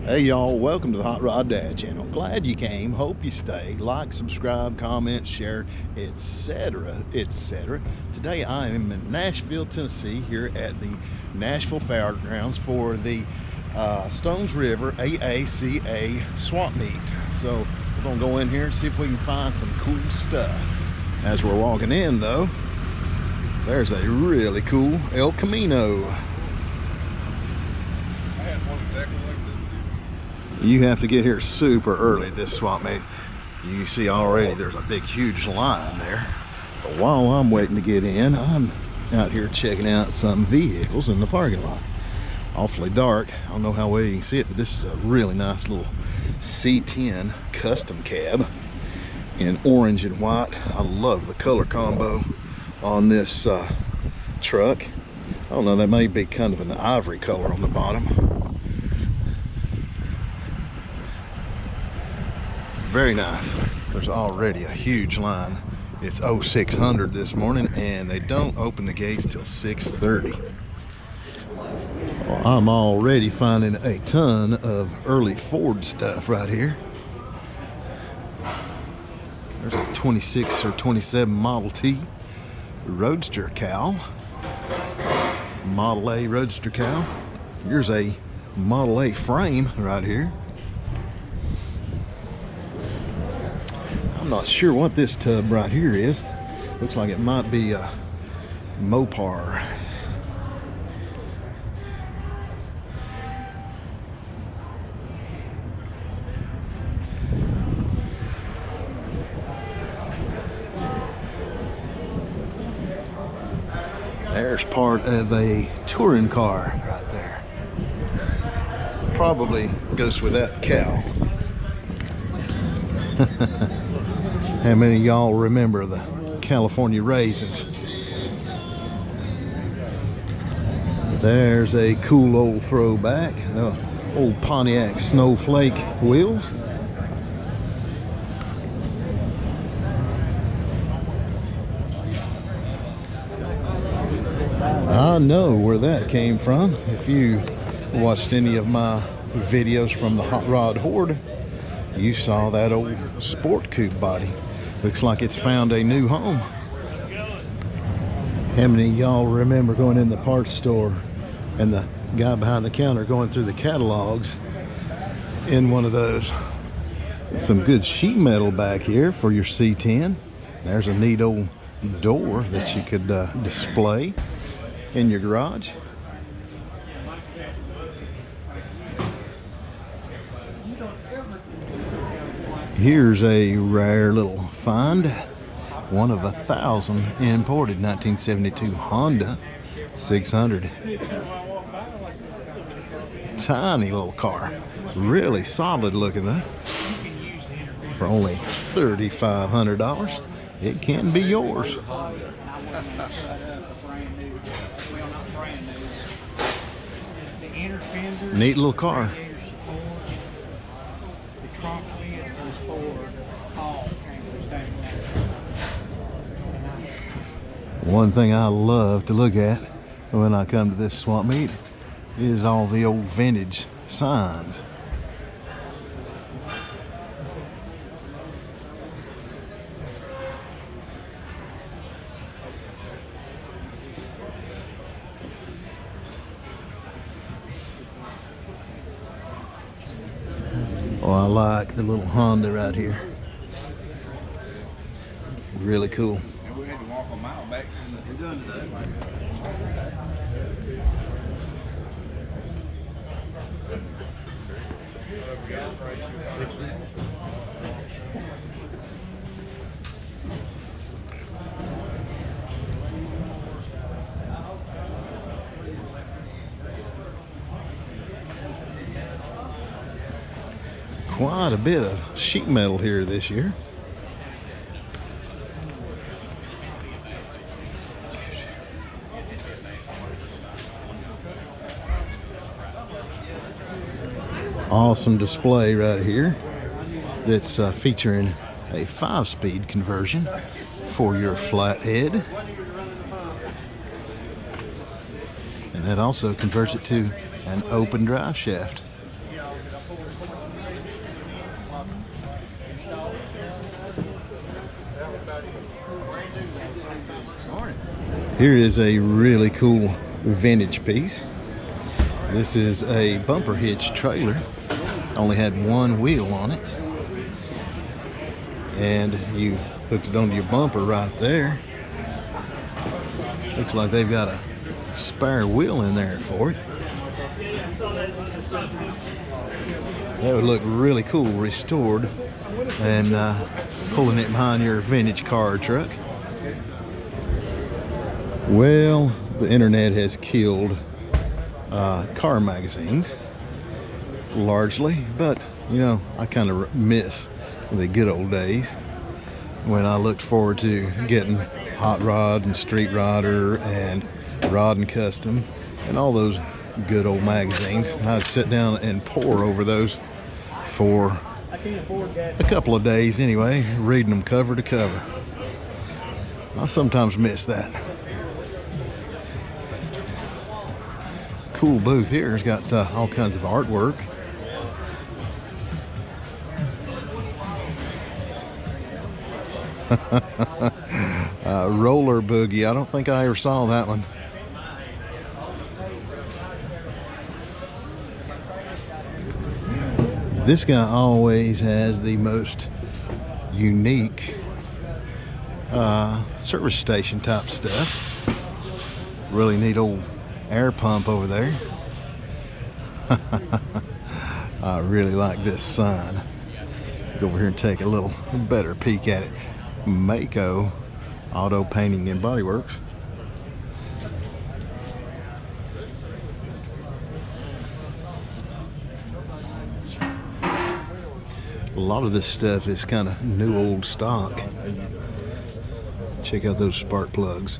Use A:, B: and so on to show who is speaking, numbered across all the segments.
A: Hey y'all, welcome to the Hot Rod Dad channel. Glad you came, hope you stay. Like, subscribe, comment, share, etc, etc. Today I am in Nashville, Tennessee, here at the Nashville Fairgrounds for the Stones River AACA swap meet. So we're gonna go in here and see if we can find some cool stuff. As we're walking in though, there's a really cool El Camino. You have to get here super early at this swap meet. You can see already there's a big huge line there. But while I'm waiting to get in, I'm out here checking out some vehicles in the parking lot. Awfully dark. I don't know how well you can see it, but this is a really nice little C10 custom cab in orange and white. I love the color combo on this truck. I don't know, that may be kind of an ivory color on the bottom. Very nice. There's already a huge line. It's 0600 this morning and they don't open the gates till 6:30. Well, I'm already finding a ton of early Ford stuff right here. There's a 26 or 27 Model T Roadster cow. Model A Roadster cow. Here's a Model A frame right here. I'm not sure what this tub right here is. Looks like it might be a Mopar. There's part of a touring car right there. Probably goes with that cow. How many of y'all remember the California raisins? There's a cool old throwback. The old Pontiac Snowflake wheels. I know where that came from. If you watched any of my videos from the Hot Rod Horde, you saw that old sport coupe body. Looks like it's found a new home. How many of y'all remember going in the parts store and the guy behind the counter going through the catalogs in one of those? Some good sheet metal back here for your C10. There's a neat old door that you could display in your garage. Here's a rare little find, one of 1,000 imported 1972 Honda 600. Tiny little car, really solid looking though. For only $3,500, it can be yours. Neat little car. One thing I love to look at when I come to this swap meet is all the old vintage signs. Oh, I like the little Honda right here. Really cool.
B: We had to walk a mile back from the done today.
A: Quite a bit of sheet metal here this year. Awesome display right here that's featuring a 5-speed conversion for your flathead, and that also converts it to an open drive shaft. Here is a really cool vintage piece. This is a bumper hitch trailer. Only had one wheel on it. And you hooked it onto your bumper right there. Looks like they've got a spare wheel in there for it. That would look really cool restored and pulling it behind your vintage car or truck. Well, the internet has killed car magazines largely, but you know, I kind of miss the good old days when I looked forward to getting Hot Rod and Street Rodder and Rod and Custom and all those good old magazines. I'd sit down and pore over those for a couple of days anyway, reading them cover to cover. I sometimes miss that. Cool booth here. It's got all kinds of artwork. Roller Boogie. I don't think I ever saw that one. This guy always has the most unique service station type stuff. Really neat old air pump over there. I really like this sign. Go over here and take a little better peek at it. Mako Auto Painting and Body Works. A lot of this stuff is kind of new old stock. Check out those spark plugs.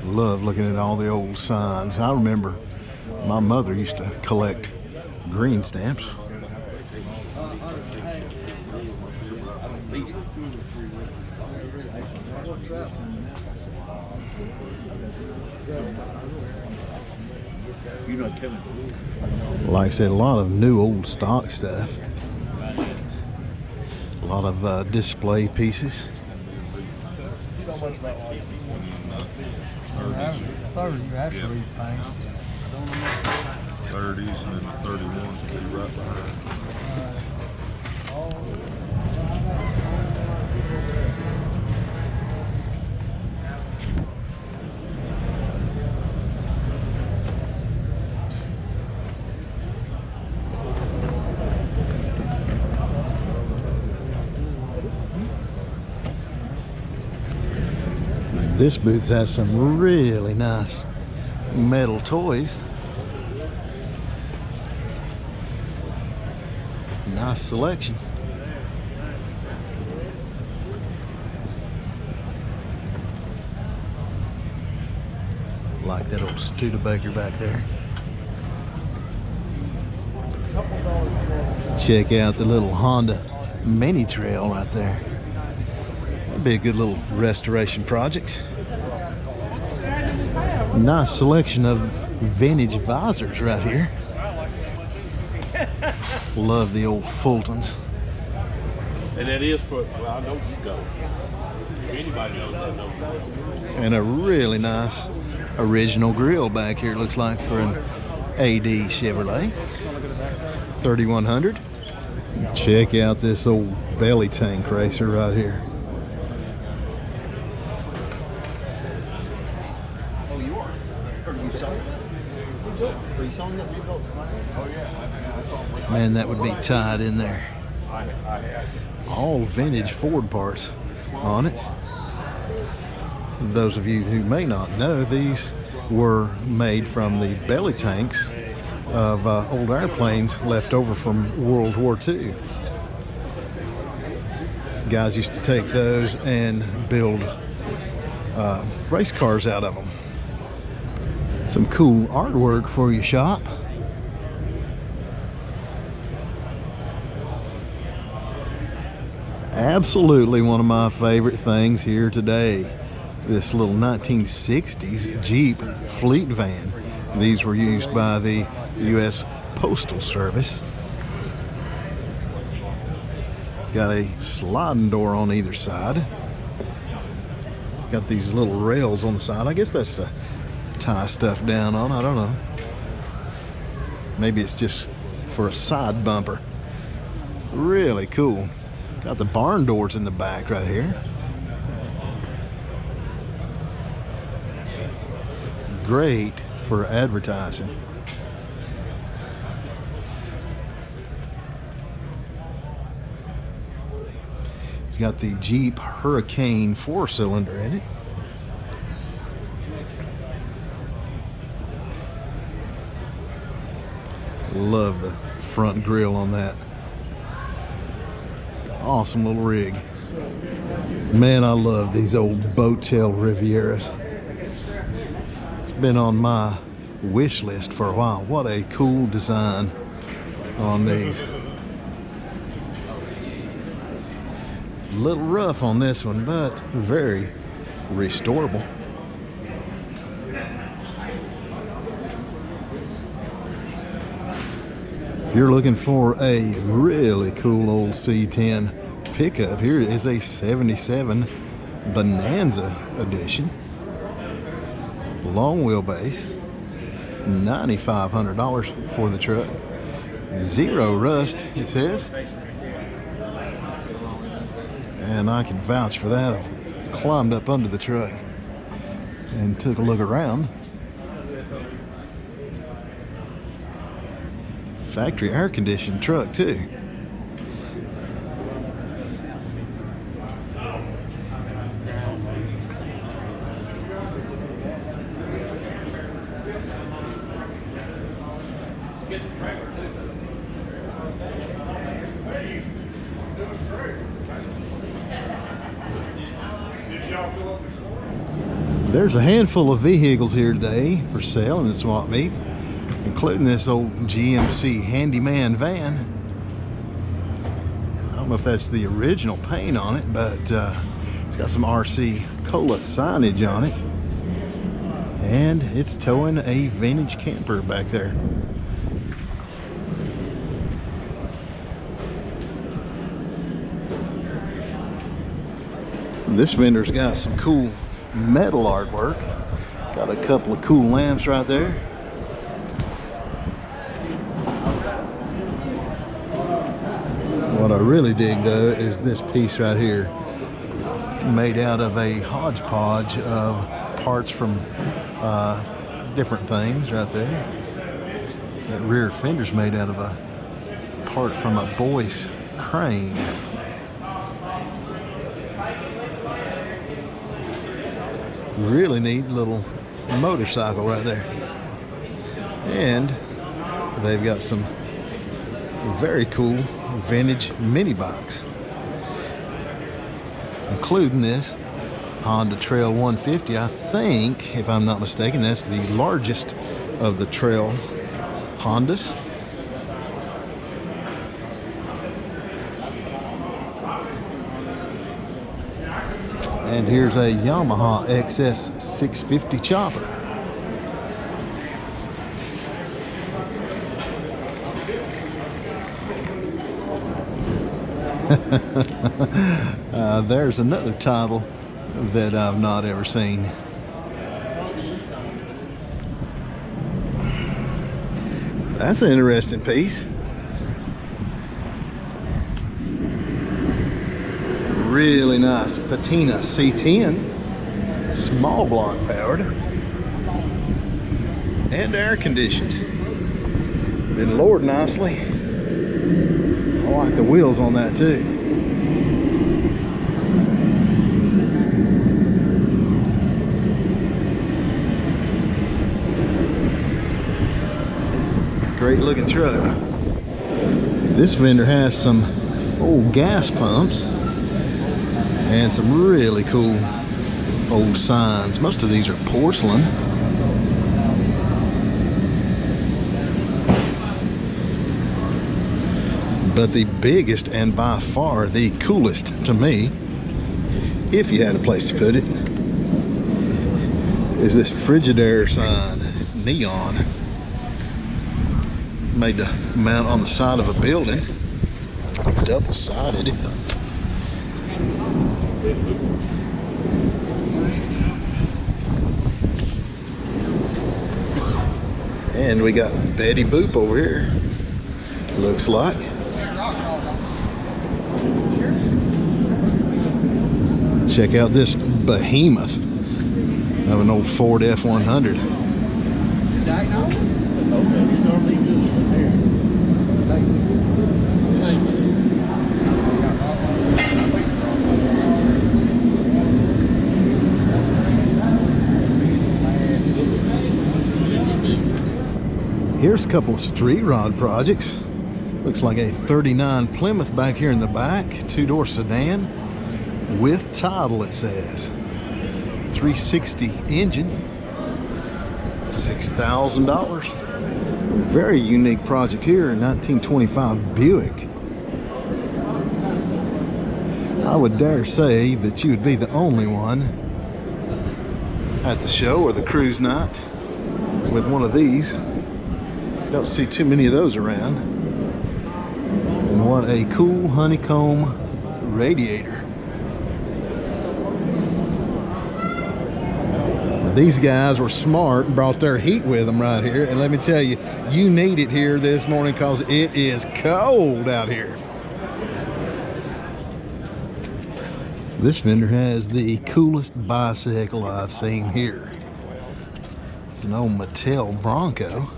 A: Love looking at all the old signs. I remember my mother used to collect green stamps. Like I said, a lot of new old stock stuff. A lot of display pieces.
C: 30s and then 31s will be right behind.
A: This booth has some really nice metal toys. Nice selection. Like that old Studebaker back there. Check out the little Honda Mini Trail right there. That'd be a good little restoration project. Nice selection of vintage visors right here. Love the old Fultons.
D: And that is for, well, I know you go. If anybody knows that, knows that.
A: And a really nice original grill back here, looks like, for an AD Chevrolet 3100. Check out this old belly tank racer right here.
B: Oh, you are? Are you selling it? Are you selling that rebuilt flag? Oh, yeah.
A: Man, that would be tied in there. All vintage Ford parts on it. Those of you who may not know, these were made from the belly tanks of old airplanes left over from World War II. Guys used to take those and build race cars out of them. Some cool artwork for your shop. Absolutely one of my favorite things here today. This little 1960s Jeep fleet van. These were used by the U.S. Postal Service. got a sliding door on either side. Got these little rails on the side. I guess that's to tie stuff down on. I don't know. Maybe it's just for a side bumper. Really cool. Got the barn doors in the back right here. Great for advertising. It's got the Jeep Hurricane 4-cylinder in it. Love the front grille on that. Awesome little rig. Man, I love these old boat tail Rivieras. It's been on my wish list for a while. What a cool design on these. A little rough on this one, but very restorable. If you're looking for a really cool old C10 pickup, here is a 77 Bonanza edition. Long wheelbase, $9,500 for the truck. Zero rust, it says. And I can vouch for that. I climbed up under the truck and took a look around. Factory air conditioned truck too. There's a handful of vehicles here today for sale in the swap meet, including this old GMC handyman van. I don't know if that's the original paint on it, but it's got some RC Cola signage on it. And it's towing a vintage camper back there. This vendor's got some cool metal artwork. Got a couple of cool lamps right there. What I really dig though is this piece right here, made out of a hodgepodge of parts from different things right there. That rear fender's made out of a part from a Boyce crane. Really neat little motorcycle right there. And they've got some very cool vintage mini bikes, including this Honda Trail 150. I think, if I'm not mistaken, that's the largest of the Trail Hondas. And here's a Yamaha XS 650 chopper. There's another title that I've not ever seen. That's an interesting piece. Really nice patina C10, small block powered and air conditioned. Been lowered nicely. I like the wheels on that too. Great looking truck. This vendor has some old gas pumps and some really cool old signs. Most of these are porcelain. But the biggest and by far the coolest to me, if you had a place to put it, is this Frigidaire sign. It's neon. Made to mount on the side of a building. double-sided. And we got Betty Boop over here, looks like. Check out this behemoth of an old Ford F-100. Here's a couple of street rod projects. Looks like a 39 Plymouth back here in the back, two-door sedan with title, it says. 360 engine, $6,000. Very unique project here, a 1925 Buick. I would dare say that you would be the only one at the show or the cruise night with one of these. Don't see too many of those around. And what a cool honeycomb radiator. Now, these guys were smart and brought their heat with them right here. And let me tell you, you need it here this morning because it is cold out here. This vendor has the coolest bicycle I've seen here. It's an old Mattel Bronco.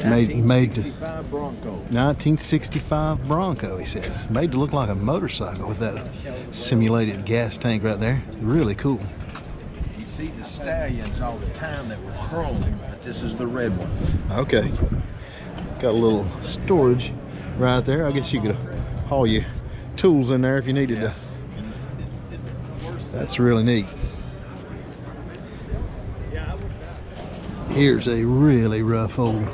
A: Made to 1965 Bronco, he says. Made to look like a motorcycle with that simulated gas tank right there. Really cool.
B: You see the stallions all the time that were chrome, but this is the red one.
A: Okay. Got a little storage right there. I guess you could haul your tools in there if you needed to. That's really neat. Here's a really rough old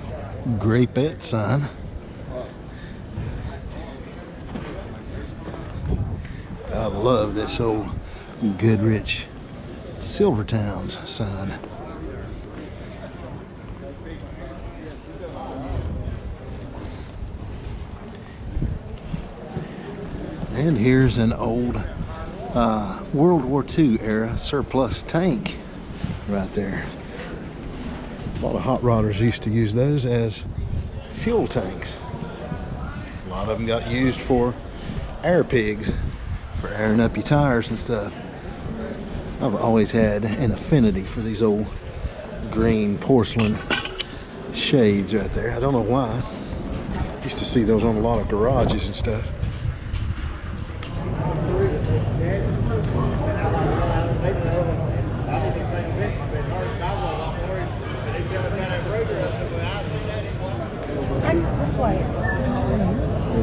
A: Grapette sign. I love this old Goodrich Silvertowns sign. And here's an old World War II era surplus tank right there. A lot of hot rodders used to use those as fuel tanks. A lot of them got used for air pigs, for airing up your tires and stuff. I've always had an affinity for these old green porcelain shades right there. I don't know why. Used to see those on a lot of garages and stuff.
E: This way.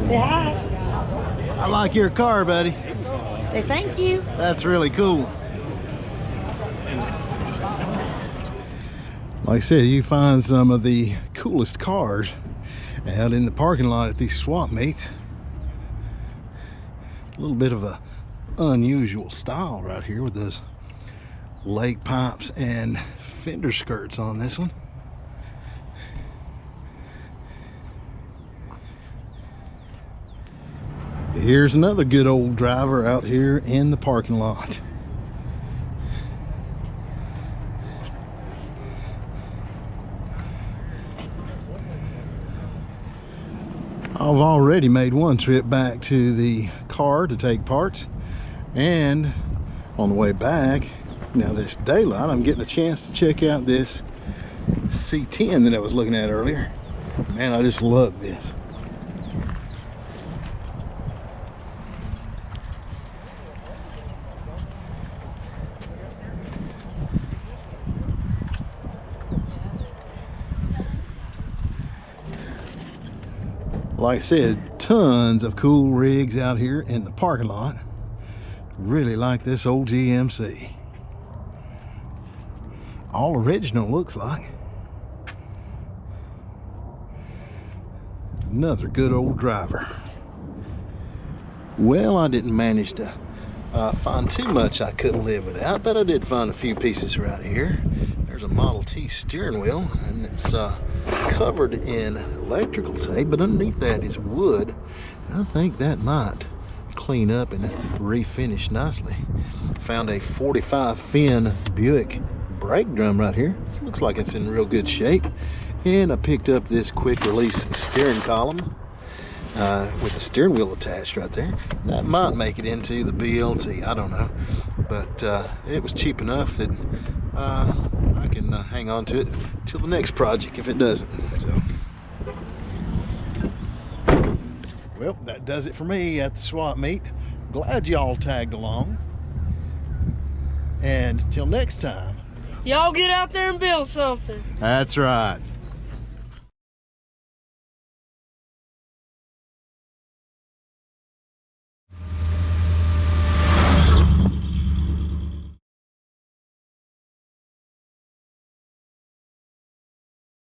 E: Say hi.
A: I like your car, buddy.
E: Say thank you.
A: That's really cool. Like I said, you find some of the coolest cars out in the parking lot at these swap meets. A little bit of a unusual style right here with those lake pipes and fender skirts on this one. Here's another good old driver out here in the parking lot. I've already made one trip back to the car to take parts, and on the way back, now this daylight, I'm getting a chance to check out this C10 that I was looking at earlier. Man, I just love this. Like I said, tons of cool rigs out here in the parking lot. Really like this old GMC. All original, looks like. Another good old driver. Well, I didn't manage to find too much I couldn't live without, but I did find a few pieces right here. There's a Model T steering wheel, and it's covered in electrical tape, but underneath that is wood. And I think that might clean up and refinish nicely. Found a 45 fin Buick brake drum right here. This looks like it's in real good shape. And I picked up this quick release steering column with the steering wheel attached right there. That might make it into the BLT, I don't know. But it was cheap enough that I can hang on to it till the next project if it doesn't. So, well, that does it for me at the swap meet. Glad y'all tagged along. And till next time,
E: Y'all get out there and build something.
A: that's right.